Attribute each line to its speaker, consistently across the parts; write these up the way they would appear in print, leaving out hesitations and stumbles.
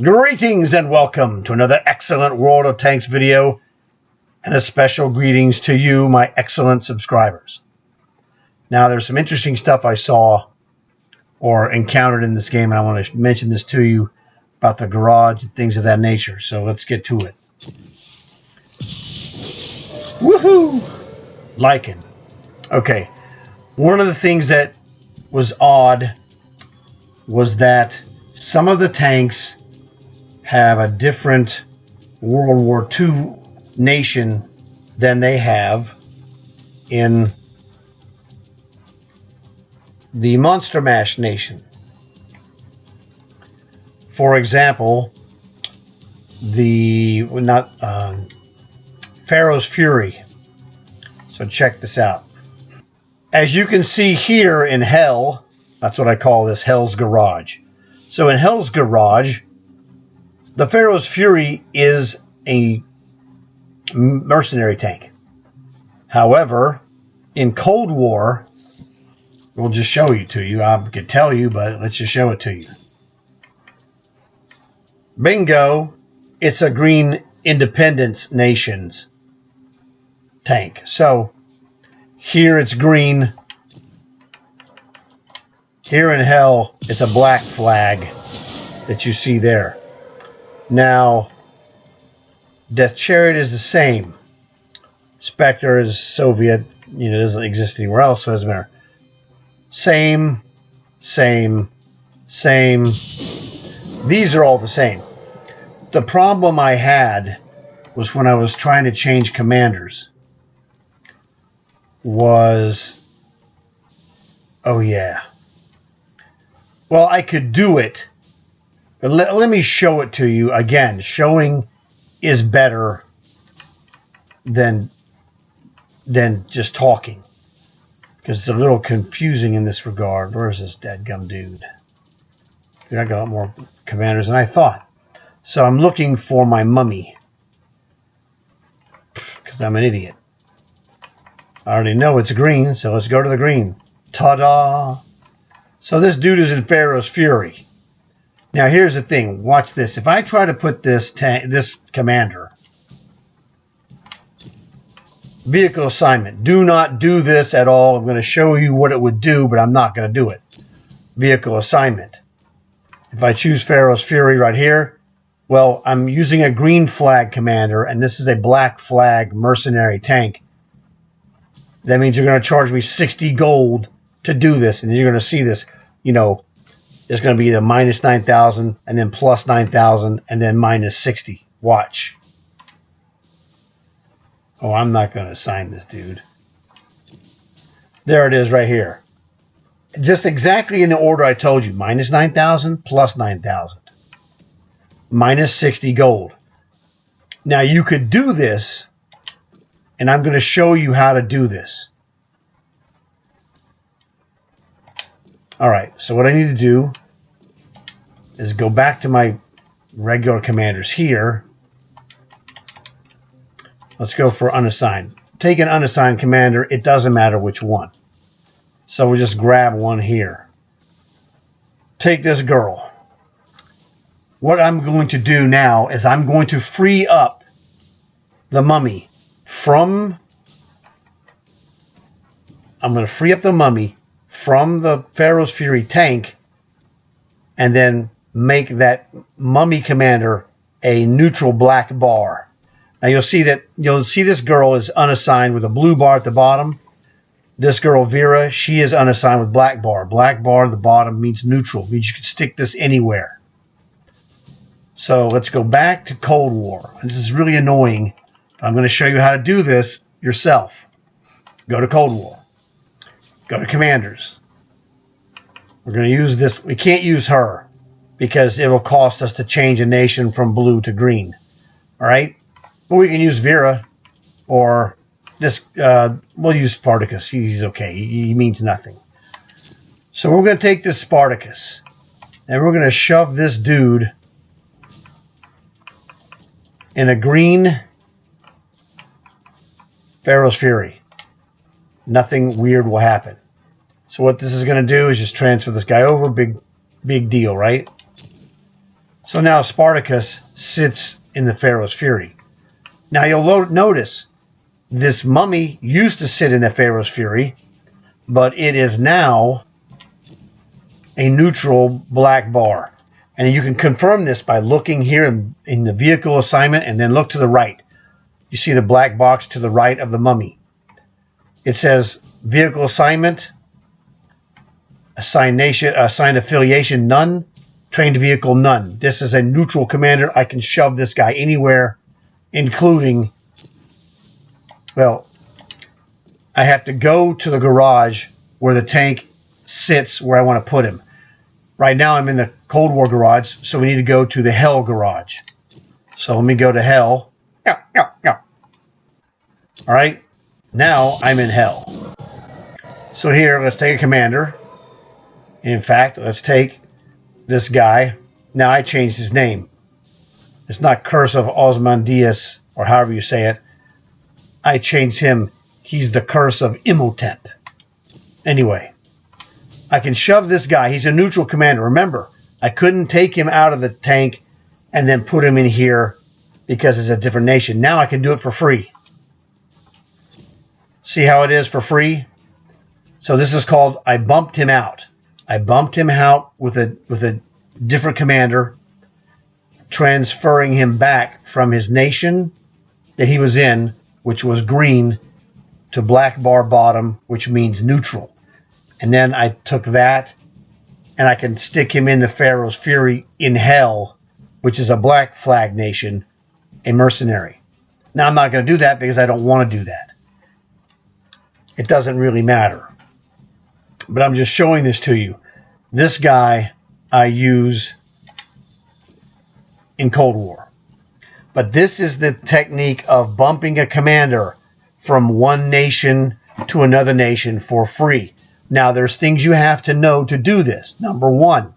Speaker 1: Greetings and welcome to another excellent World of Tanks video, and a special greetings to you, my excellent subscribers. Now, there's some interesting stuff I saw or encountered in this game, and I want to mention this to you about the garage and things of that nature. So let's get to it. Woohoo! Lycan. Okay, one of the things that was odd was that some of the tanks have a different World War II nation than they have in the Monster Mash nation. For example, Pharaoh's Fury. So check this out. As you can see here in Hell, that's what I call this, Hell's Garage. So in Hell's Garage, the Pharaoh's Fury is a mercenary tank. However, in Cold War, we'll just show it to you. I could tell you, but let's just show it to you. Bingo! It's a Green Independence Nations tank. So here it's green. Here in Hell, it's a black flag that you see there. Now, Death Chariot is the same. Spectre is Soviet, doesn't exist anywhere else, so it doesn't matter. Same. These are all the same. The problem I had was when I was trying to change commanders was, well, I could do it, but let me show it to you again. Showing is better than just talking, because it's a little confusing in this regard. Where's this dadgum dude? I got more commanders than I thought. So I'm looking for my mummy, because I'm an idiot. I already know it's green, so let's go to the green. Ta-da! So this dude is in Pharaoh's Fury. Now here's the thing. Watch this. If I try to put this commander, vehicle assignment. Do not do this at all. I'm going to show you what it would do, but I'm not going to do it. Vehicle assignment. If I choose Pharaoh's Fury right here, well, I'm using a green flag commander, and this is a black flag mercenary tank. That means you're going to charge me 60 gold to do this, and you're going to see this, there's going to be the minus 9,000, and then plus 9,000, and then minus 60. Watch. Oh, I'm not going to assign this dude. There it is right here. Just exactly in the order I told you. Minus 9,000, plus 9,000. Minus 60 gold. Now, you could do this, and I'm going to show you how to do this. All right, so what I need to do is go back to my regular commanders here. Let's go for unassigned. Take an unassigned commander. It doesn't matter which one. So we'll just grab one here. Take this girl. What I'm going to do now is I'm going to free up the mummy from... I'm going to free up the mummy from the Pharaoh's Fury tank, and then make that mummy commander a neutral black bar. Now you'll see this girl is unassigned with a blue bar at the bottom. This girl Vera, she is unassigned with black bar. Black bar at the bottom means neutral. Means you can stick this anywhere. So let's go back to Cold War. This is really annoying. I'm going to show you how to do this yourself. Go to Cold War. Go to Commanders. We're going to use this. We can't use her because it will cost us to change a nation from blue to green. All right? But we can use Vera, or this. We'll use Spartacus. He's okay. He means nothing. So we're going to take this Spartacus, and we're going to shove this dude in a green Pharaoh's Fury. Nothing weird will happen. So what this is going to do is just transfer this guy over. Big deal, right? So now Spartacus sits in the Pharaoh's Fury. Now you'll notice this mummy used to sit in the Pharaoh's Fury, but it is now a neutral black bar. And you can confirm this by looking here in the vehicle assignment and then look to the right. You see the black box to the right of the mummy. It says vehicle assignment, assigned affiliation, none, trained vehicle, none. This is a neutral commander. I can shove this guy anywhere, including, well, I have to go to the garage where the tank sits where I want to put him. Right now I'm in the Cold War garage, so we need to go to the Hell garage. So let me go to Hell. All right, now I'm in Hell. So here, let's take a commander. In fact, let's take this guy. Now I changed his name. It's not Curse of Osmandius, or however you say it. I changed him. He's the Curse of Imhotep. Anyway, I can shove this guy. He's a neutral commander. Remember, I couldn't take him out of the tank and then put him in here because it's a different nation. Now I can do it for free. See how it is for free? So this is called, I bumped him out. I bumped him out with a different commander, transferring him back from his nation that he was in, which was green, to black bar bottom, which means neutral. And then I took that and I can stick him in the Pharaoh's Fury in Hell, which is a black flag nation, a mercenary. Now I'm not going to do that because I don't want to do that. It doesn't really matter. But I'm just showing this to you. This guy I use in Cold War. But this is the technique of bumping a commander from one nation to another nation for free. Now, there's things you have to know to do this. Number one,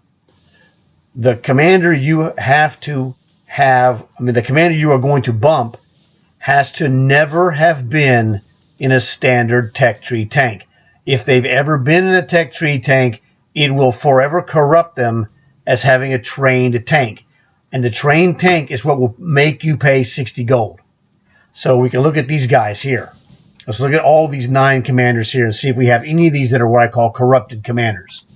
Speaker 1: the commander you have to have, the commander you are going to bump has to never have been in a standard tech tree tank. If they've ever been in a tech tree tank, it will forever corrupt them as having a trained tank. And the trained tank is what will make you pay 60 gold. So we can look at these guys here. Let's look at all these 9 commanders here and see if we have any of these that are what I call corrupted commanders.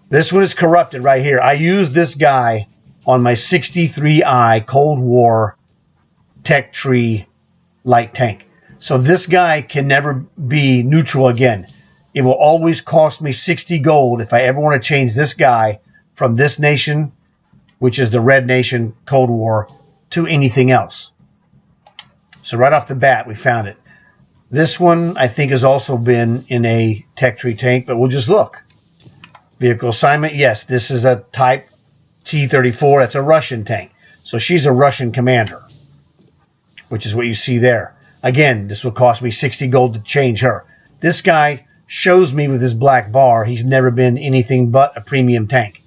Speaker 1: This one is corrupted right here. I used this guy on my 63i Cold War tech tree light tank. So this guy can never be neutral again. It will always cost me 60 gold if I ever want to change this guy from this nation, which is the Red Nation Cold War, to anything else. So right off the bat, we found it. This one, I think, has also been in a tech tree tank, but we'll just look. Vehicle assignment, yes, this is a Type T-34. That's a Russian tank. So she's a Russian commander, which is what you see there. Again, this will cost me 60 gold to change her. This guy shows me with his black bar he's never been anything but a premium tank.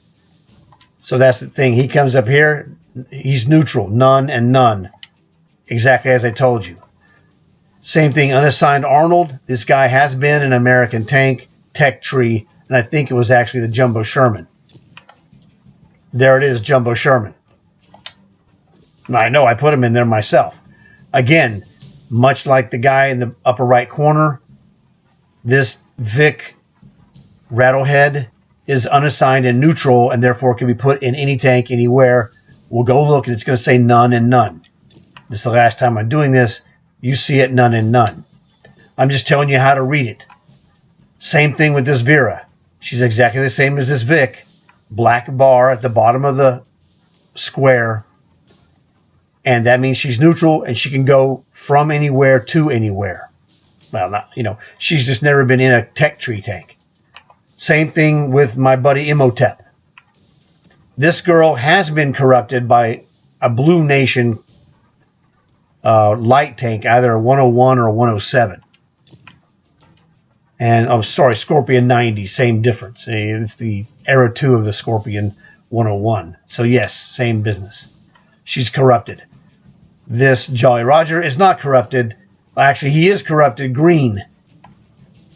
Speaker 1: So that's the thing. He comes up here. He's neutral. None and none. Exactly as I told you. Same thing, unassigned Arnold. This guy has been an American tank, tech tree, and I think it was actually the Jumbo Sherman. There it is, Jumbo Sherman. I know, I put him in there myself. Again, much like the guy in the upper right corner, this Vic Rattlehead is unassigned and neutral, and therefore can be put in any tank anywhere. We'll go look, and it's going to say none and none. This is the last time I'm doing this. You see it, none and none. I'm just telling you how to read it. Same thing with this Vera. She's exactly the same as this Vic. Black bar at the bottom of the square. And that means she's neutral, and she can go from anywhere to anywhere. Well, not, she's just never been in a tech tree tank. Same thing with my buddy Imhotep. This girl has been corrupted by a Blue Nation light tank, either a 101 or a 107. And I'm sorry, Scorpion 90, same difference. It's the Era 2 of the Scorpion 101. So yes, same business. She's corrupted. This Jolly Roger is not corrupted. Actually, he is corrupted green.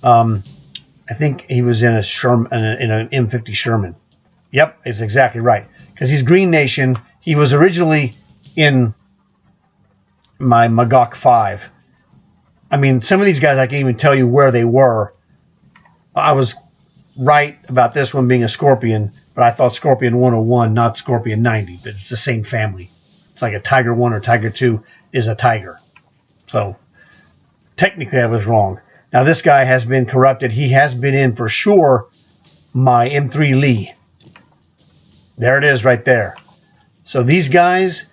Speaker 1: I think he was in a Sherman, in an M50 Sherman. Yep, it's exactly right. because he's Green Nation. He was originally in my Magok 5. I mean, some of these guys I can't even tell you where they were. I was right about this one being a Scorpion, but I thought Scorpion 101, not Scorpion 90, but it's the same family. It's like a Tiger 1 or Tiger 2 is a tiger. So technically I was wrong. Now this guy has been corrupted. He has been in for sure my M3 Lee. There it is right there. So these guys,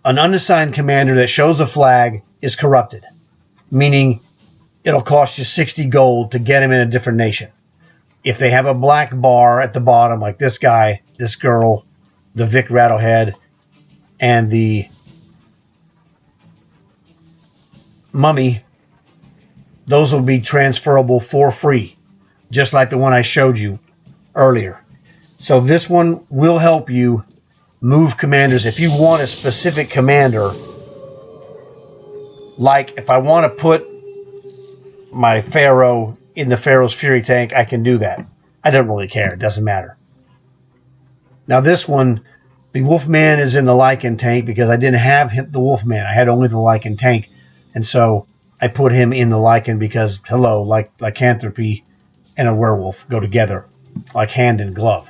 Speaker 1: an unassigned commander that shows a flag is corrupted, meaning it'll cost you 60 gold to get him in a different nation. If they have a black bar at the bottom, like this guy, this girl, the Vic Rattlehead, and the Mummy, those will be transferable for free, just like the one I showed you earlier. So this one will help you move commanders. If you want a specific commander, like if I want to put my Pharaoh in the Pharaoh's Fury tank, I can do that. I don't really care. It doesn't matter. Now this one, the Wolfman is in the Lycan tank because I didn't have the Wolfman. I had only the Lycan tank. And so I put him in the Lycan because, hello, like lycanthropy and a werewolf go together like hand and glove.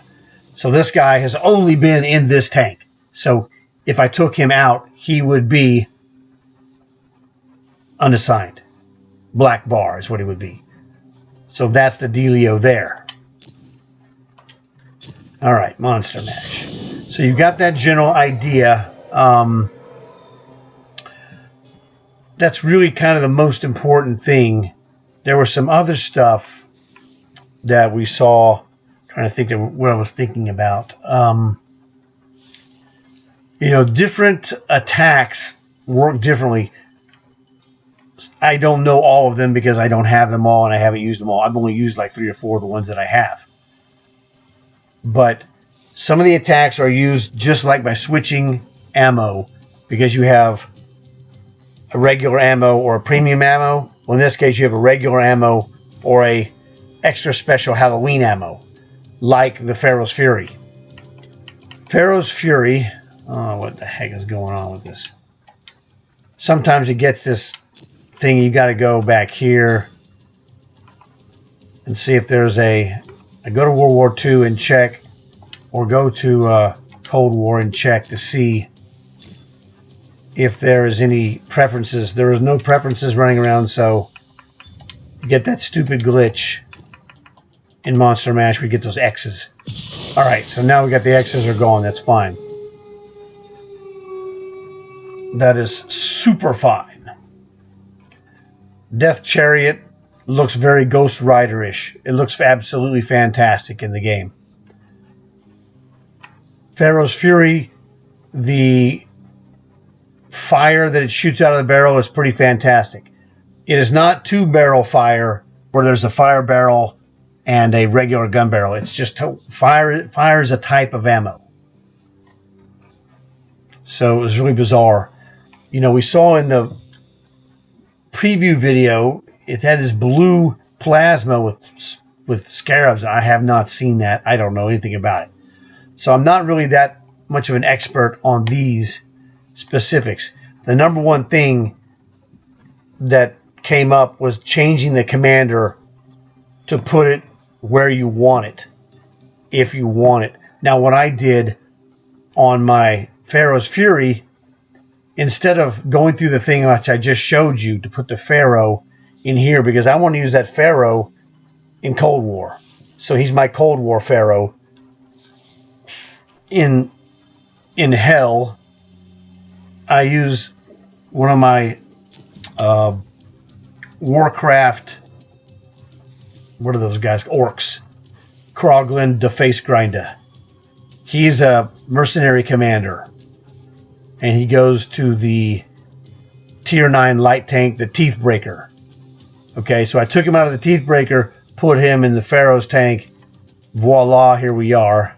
Speaker 1: So this guy has only been in this tank. So if I took him out, he would be unassigned. Black bar is what he would be. So that's the dealio there. All right, Monster Mash. So you've got that general idea. That's really kind of the most important thing. There was some other stuff that we saw. Trying to think of what I was thinking about. Different attacks work differently. I don't know all of them because I don't have them all and I haven't used them all. I've only used like 3 or 4 of the ones that I have. But some of the attacks are used just like by switching ammo, because you have a regular ammo or a premium ammo. Well, in this case, you have a regular ammo or a extra special Halloween ammo, like the Pharaoh's Fury. Pharaoh's Fury, what the heck is going on with this? Sometimes it gets this thing, you got to go back here and see if there's I go to World War II and check, or go to Cold War and check to see if there is any preferences. There is no preferences running around, so you get that stupid glitch in Monster Mash. We get those X's. Alright, so now we got the X's are gone. That's fine. That is super fine. Death Chariot looks very Ghost Rider-ish. It looks absolutely fantastic in the game. Pharaoh's Fury, the fire that it shoots out of the barrel is pretty fantastic. It is not 2-barrel fire where there's a fire barrel and a regular gun barrel. It's just fire is a type of ammo. So it was really bizarre. We saw in the preview video, it had this blue plasma with scarabs. I have not seen that. I don't know anything about it. So I'm not really that much of an expert on these specifics. The number one thing that came up was changing the commander to put it where you want it, if you want it. Now, what I did on my Pharaoh's Fury, instead of going through the thing which I just showed you to put the Pharaoh in here, because I want to use that Pharaoh in Cold War. So he's my Cold War Pharaoh. In Hell, I use one of my Warcraft, what are those guys? Orcs. Kroglin the Face Grinder. He's a mercenary commander. And he goes to the Tier 9 light tank, the Teeth Breaker. Okay, so I took him out of the Teeth Breaker, put him in the Pharaoh's tank. Voila, here we are.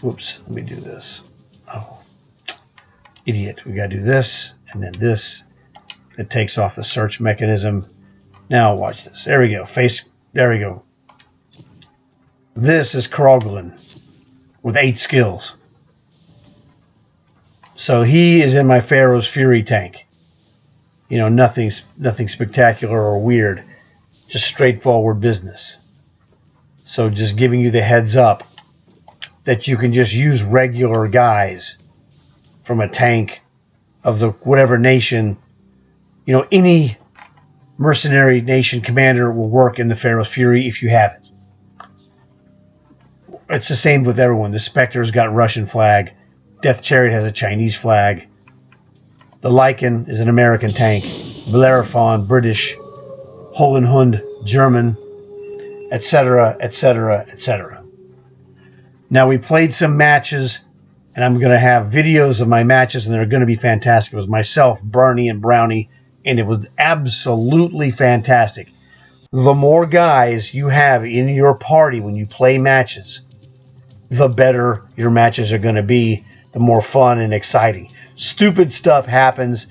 Speaker 1: Whoops, let me do this. Oh, idiot. We got to do this, and then this. It takes off the search mechanism. Now watch this. There we go. There we go. This is Kroglin. with 8 skills. So he is in my Pharaoh's Fury tank. You know, nothing spectacular or weird, just straightforward business. So just giving you the heads up that you can just use regular guys from a tank of the whatever nation. You know, any mercenary nation commander will work in the Pharaoh's Fury if you have it. It's the same with everyone. The Spectre's got Russian flag. Death Chariot has a Chinese flag. The Lycan is an American tank. Bellerophon, British. Hohen Hund, German, etc., etc., etc. Now, we played some matches, and I'm going to have videos of my matches, and they're going to be fantastic. It was myself, Bernie, and Brownie, and it was absolutely fantastic. The more guys you have in your party when you play matches, the better your matches are going to be, the more fun and exciting. Stupid stuff happens,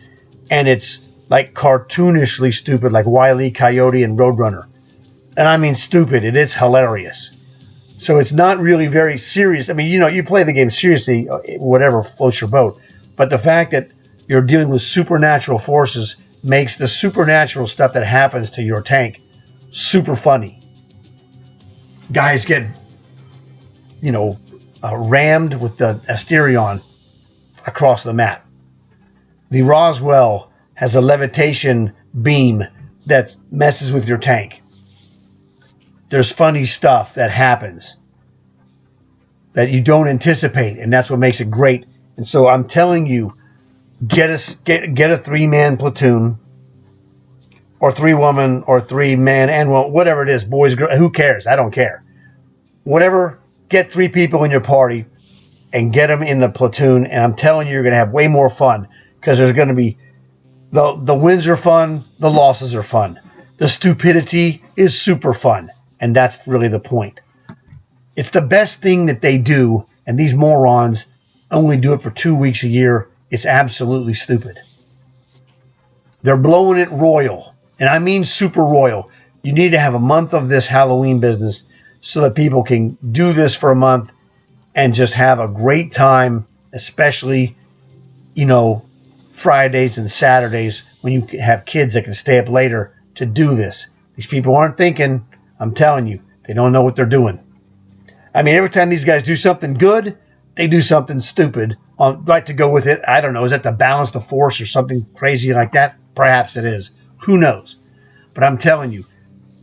Speaker 1: and it's like cartoonishly stupid, like Wile E. Coyote and Roadrunner. And I mean stupid, and it's hilarious. So it's not really very serious. I mean, you know, you play the game seriously, whatever floats your boat. But the fact that you're dealing with supernatural forces makes the supernatural stuff that happens to your tank super funny. Guys get, you know, rammed with the Asterion across the map. The Roswell has a levitation beam that messes with your tank. There's funny stuff that happens that you don't anticipate, and that's what makes it great. And so I'm telling you, get a 3-man platoon, or 3-woman, or 3-man, and well, whatever it is, boys, girls, who cares? I don't care. Whatever, get 3 people in your party and get them in the platoon, and I'm telling you, you're going to have way more fun, because there's going to be, the wins are fun, the losses are fun. The stupidity is super fun, and that's really the point. It's the best thing that they do, and these morons only do it for 2 weeks a year. It's absolutely stupid. They're blowing it royal, and I mean super royal. You need to have a month of this Halloween business so that people can do this for a month and just have a great time, especially, you know, Fridays and Saturdays when you have kids that can stay up later to do this. These people aren't thinking, I'm telling you, they don't know what they're doing. I mean, every time these guys do something good, they do something stupid right to go with it. I don't know. Is that to balance the force or something crazy like that? Perhaps it is. Who knows? But I'm telling you,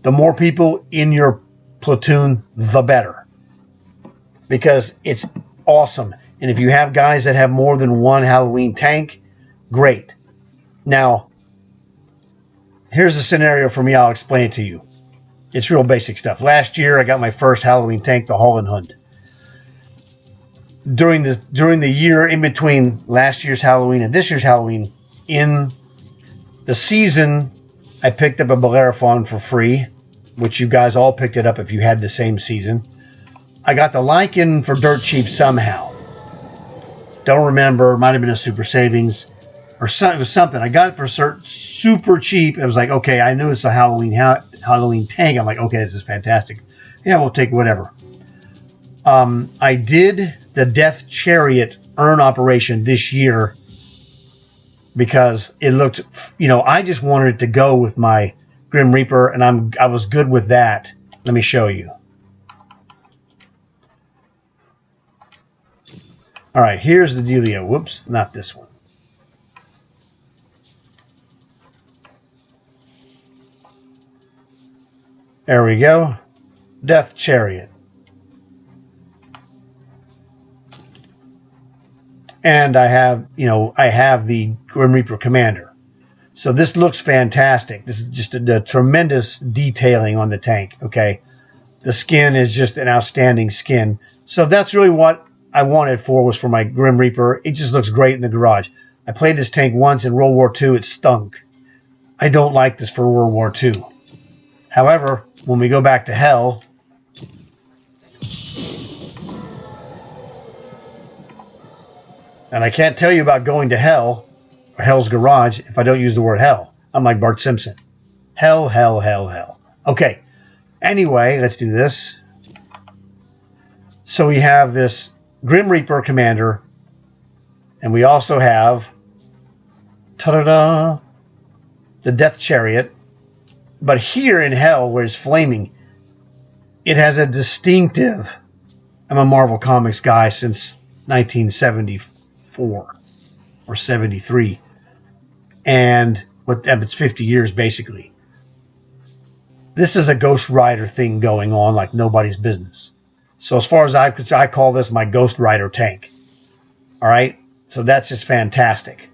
Speaker 1: the more people in your platoon, the better. Because it's awesome. And if you have guys that have more than one Halloween tank, great. Now, here's a scenario for me. I'll explain it to you. It's real basic stuff. Last year, I got my first Halloween tank, the Hohen Hund. During the year in between last year's Halloween and this year's Halloween, in the season, I picked up a Bellerophon for free, which you guys all picked it up if you had the same season. I got the Lycan for dirt cheap somehow. Don't remember. Might have been a super savings or something. It was something. I got it for super cheap. It was like, okay, I knew it's a Halloween tank. I'm like, okay, this is fantastic. Yeah, we'll take whatever. I did the Death Chariot urn operation this year because it looked, you know, I just wanted it to go with my Grim Reaper, and I was good with that. Let me show you. All right, here's the dealio. Whoops, not this one. There we go. Death Chariot. And I have the Grim Reaper Commander. So this looks fantastic. This is just a tremendous detailing on the tank, okay? The skin is just an outstanding skin. So that's really what I wanted was for my Grim Reaper. It just looks great in the garage. I played this tank once in World War II. It stunk. I don't like this for World War II. However, when we go back to hell, and I can't tell you about going to hell or Hell's Garage if I don't use the word hell. I'm like Bart Simpson. Hell, hell, hell, hell. Okay. Anyway, let's do this. So we have this Grim Reaper Commander, and we also have ta-da-da, the Death Chariot. But here in Hell, where it's flaming, it has a distinctive. I'm a Marvel Comics guy since 1974 or 73, and it's 50 years basically. This is a Ghost Rider thing going on like nobody's business. So as far as I call this my Ghost Rider tank. All right, so that's just fantastic.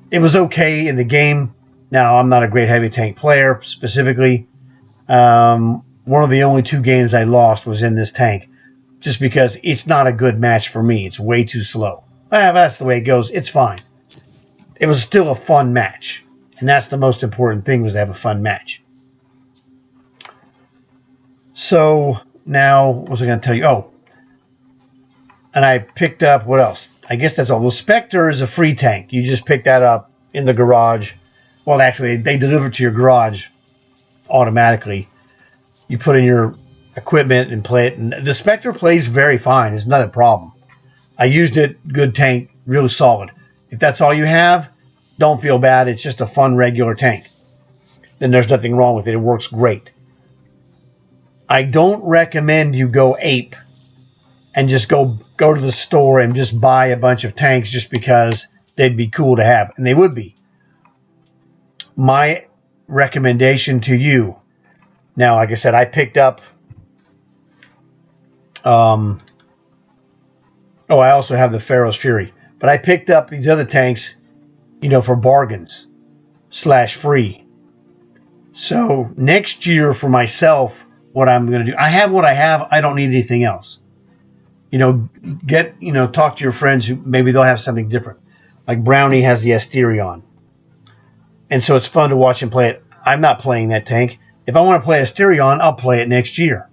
Speaker 1: It was okay in the game. Now, I'm not a great heavy tank player specifically. One of the only 2 games I lost was in this tank, just because it's not a good match for me. It's way too slow. That's the way it goes. It's fine. It was still a fun match, and that's the most important thing, was to have a fun match. So now, what was I going to tell you? Oh, and I picked up, what else? I guess that's all. The Spectre is a free tank. You just pick that up in the garage. Well, actually, they deliver it to your garage automatically. You put in your equipment and play it. And the Spectre plays very fine. It's not a problem. I used it. Good tank. Really solid. If that's all you have, don't feel bad. It's just a fun, regular tank. Then there's nothing wrong with it. It works great. I don't recommend you go ape and just go to the store and just buy a bunch of tanks just because they'd be cool to have. And they would be. My recommendation to you, now, like I said, I picked up, I also have the Pharaoh's Fury, but I picked up these other tanks, for bargains / free. So next year for myself, what I'm going to do, I have what I have. I don't need anything else. Talk to your friends who maybe they'll have something different. Like Brownie has the Asterion. And so it's fun to watch him play it. I'm not playing that tank. If I want to play Asterion, I'll play it next year.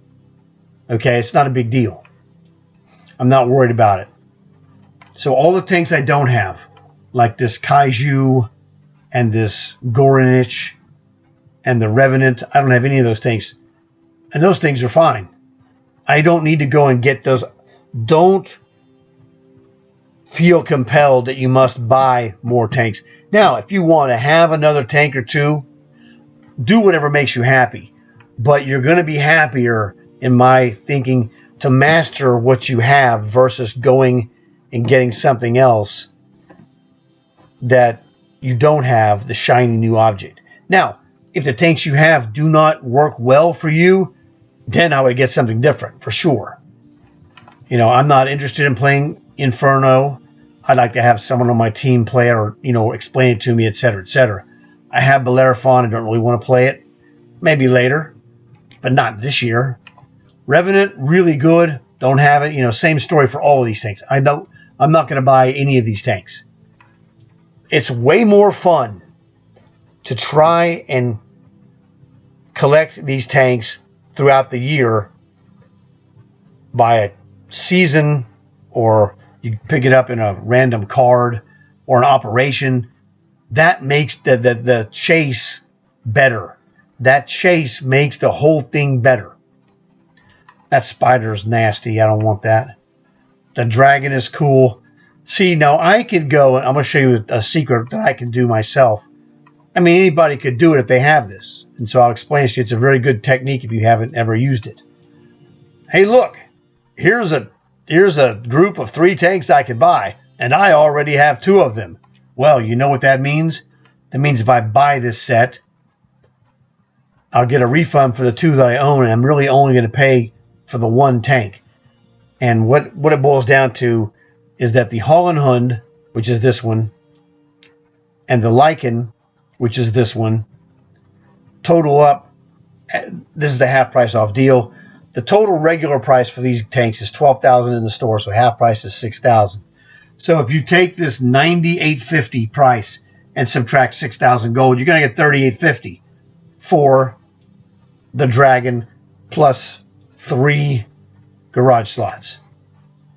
Speaker 1: Okay, it's not a big deal. I'm not worried about it. So all the tanks I don't have, like this Kaiju and this Gorinich and the Revenant, I don't have any of those tanks. And those things are fine. I don't need to go and get those. Don't feel compelled that you must buy more tanks. Now, if you want to have another tank or 2, do whatever makes you happy. But you're going to be happier, in my thinking, to master what you have versus going and getting something else that you don't have, the shiny new object. Now, if the tanks you have do not work well for you, then I would get something different, for sure. I'm not interested in playing Inferno. I'd like to have someone on my team play it or, explain it to me, etc., etc. I have Bellerophon. I don't really want to play it. Maybe later, but not this year. Revenant, really good. Don't have it. Same story for all of these tanks. I'm not going to buy any of these tanks. It's way more fun to try and collect these tanks throughout the year by a season, or you pick it up in a random card or an operation. That makes the chase better. That chase makes the whole thing better. That spider's nasty. I don't want that. The dragon is cool. See, now I could go, and I'm going to show you a secret that I can do myself. I mean, anybody could do it if they have this. And so I'll explain it to you. It's a very good technique if you haven't ever used it. Hey, look, here's a group of 3 tanks I could buy, and I already have 2 of them. Well, you know what that means? That means if I buy this set, I'll get a refund for the 2 that I own, and I'm really only going to pay for the 1 tank. And what it boils down to is that the Hollenhund, which is this one, and the Lycan, which is this one, total up, this is the half price off deal. The total regular price for these tanks is $12,000 in the store, so half price is $6,000. So if you take this $98.50 price and subtract 6,000 gold, you're going to get $38.50 for the Dragon plus 3 garage slots,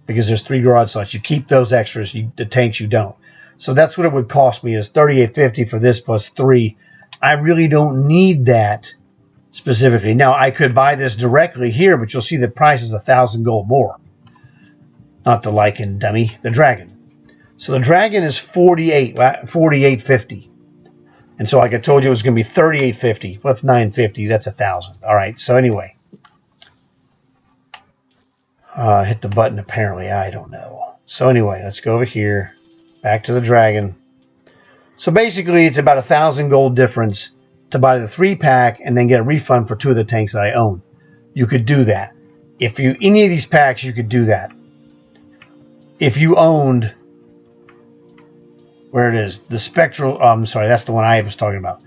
Speaker 1: because there's 3 garage slots. You keep those extras. The tanks you don't. So that's what it would cost me, is $38.50 for this plus 3. I really don't need that specifically. Now, I could buy this directly here, but you'll see the price is 1,000 gold more. Not the Lycan, dummy. The Dragon. So the Dragon is 4850. And so like I told you, it was going to be 3850. Well, that's 950. That's 1,000. All right. So anyway. Hit the button apparently. I don't know. So anyway, let's go over here. Back to the Dragon. So basically, it's about 1,000 gold difference to buy the 3-pack and then get a refund for 2 of the tanks that I own. You could do that. If you any of these packs, you could do that. If you owned, where it is, the Spectral. I'm sorry, that's the one I was talking about.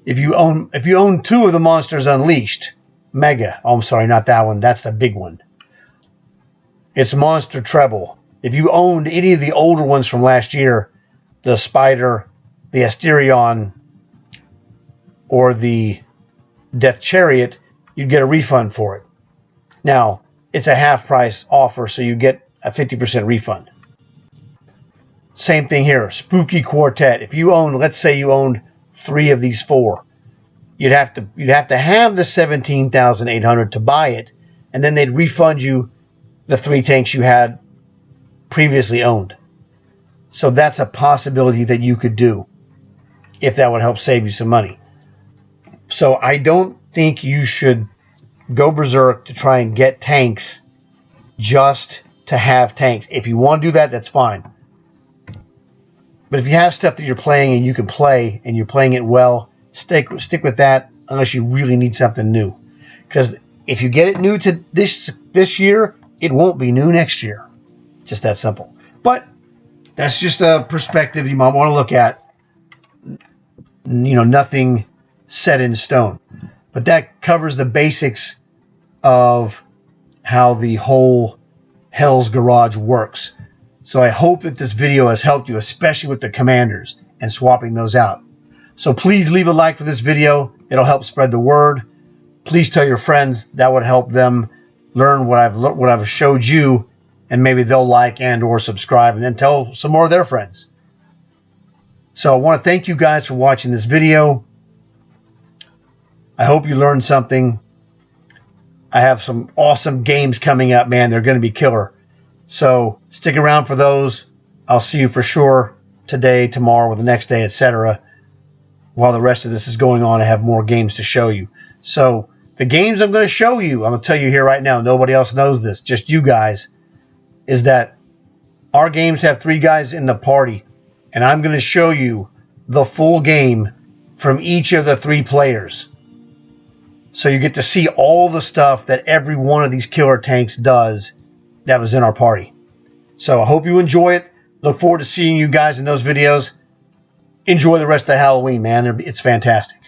Speaker 1: If you own 2 of the Monsters Unleashed Mega. Oh, I'm sorry, not that one. That's the big one. It's Monster Treble. If you owned any of the older ones from last year, the Spider, the Asterion, or the Death Chariot, you'd get a refund for it. Now, it's a half-price offer, so you get a 50% refund. Same thing here, Spooky Quartet. If you own, let's say you owned 3 of these 4, you'd have to have the 17,800 to buy it, and then they'd refund you the 3 tanks you had previously owned. So that's a possibility that you could do if that would help save you some money. So I don't think you should go berserk to try and get tanks just to have tanks. If you want to do that, that's fine. But if you have stuff that you're playing and you can play and you're playing it well, stick with that unless you really need something new. Because if you get it new to this year, it won't be new next year. Just that simple. But that's just a perspective you might want to look at. Nothing set in stone. But that covers the basics of how the whole Hell's Garage works. So I hope that this video has helped you, especially with the commanders and swapping those out. So please leave a like for this video. It'll help spread the word. Please tell your friends. That would help them learn what I've showed you, and maybe they'll like and or subscribe, and then tell some more of their friends. So I want to thank you guys for watching this video. I hope you learned something. I have some awesome games coming up, man. They're going to be killer. So stick around for those. I'll see you for sure today, tomorrow, or the next day, etc. While the rest of this is going on, I have more games to show you. So the games I'm going to show you, I'm going to tell you here right now, nobody else knows this, just you guys, is that our games have 3 guys in the party, and I'm going to show you the full game from each of the 3 players. So you get to see all the stuff that every one of these killer tanks does that was in our party. So I hope you enjoy it. Look forward to seeing you guys in those videos. Enjoy the rest of Halloween, man. It's fantastic.